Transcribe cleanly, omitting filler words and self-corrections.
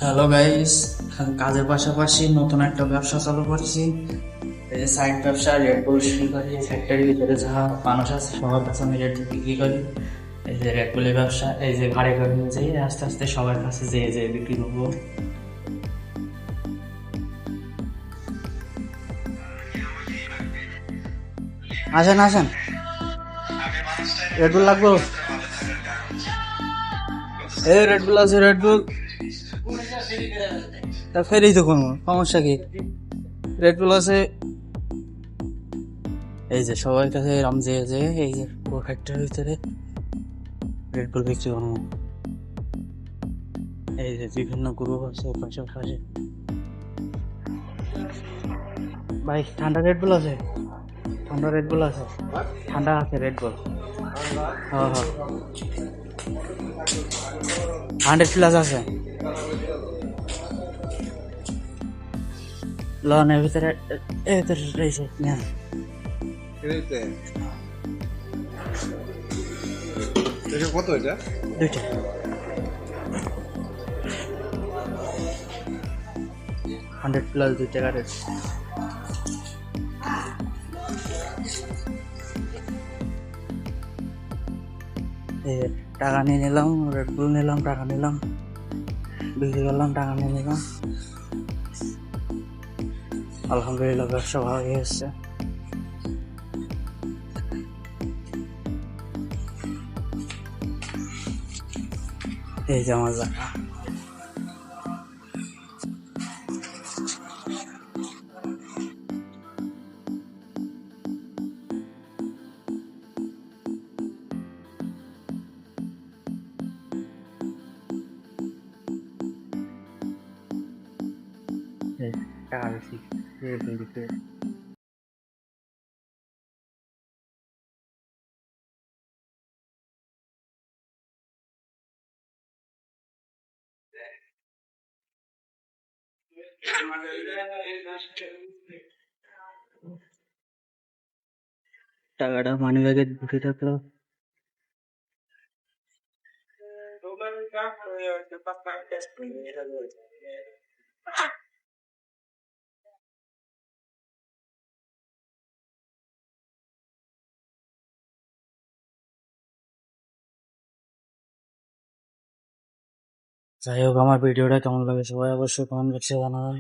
Hello guys, কাজের পাশাপাশি নতুন একটা ব্যবসা চালু করছি। এই যে সাইড ব্যবসা, রেড বুল বিক্রি করি। ফ্যাক্টরির ভিতরে যা মানুষ আছে সবার কাছে আমি রেড বুল বিক্রি করি। এই যে রেড বুলের ব্যবসা, এই যে ঘাড়ে ঘাড়ে নিয়ে যাই, আস্তে আস্তে সবার কাছে যেয়ে যেয়ে বিক্রি করবো। আসেন আসেন, রেড বুল লাগবো? এই রেড বুল আছে, রেড বুল। তা ফেরেই তো কোনো সমস্যা কি? রেড বুল আছে। এই যে সবার কাছে এরম যেয়ে যেয়ে এই যে ফ্যাক্টরির ভিতরে রেড বুল বিক্রি করবো। এই যে বিভিন্ন গ্রুপ আছে পাশাপাশি। ভাই ঠান্ডা রেড বুল আছে? ঠান্ডা রেড বুল আছে? ঠান্ডা আছে রেড বুল। হ্যাঁ হ্যাঁ, 100+ আছে। লনের ভিতরে এর ভিতরে রয়েছে না। কত এটা? দুইটা। 100+ 2 টাকা রেট। এই যে টাকা নিয়ে নিলাম, রেড বুল নিলাম, টাকা নিলাম, বিক্রি করলাম, টাকা নিয়ে নিলাম। আলহামদুলিল্লাহ ব্যবসা ভালোই এসছে। এই যে আমার জায়গা। এই টাকা বেশি দিতে। টাকাটা মানি ব্যাগে ঢুকে থাকলো। যাই হোক, আমার ভিডিওটা কেমন লাগে সবাই অবশ্যই কমেন্ট বক্সে জানাবেন।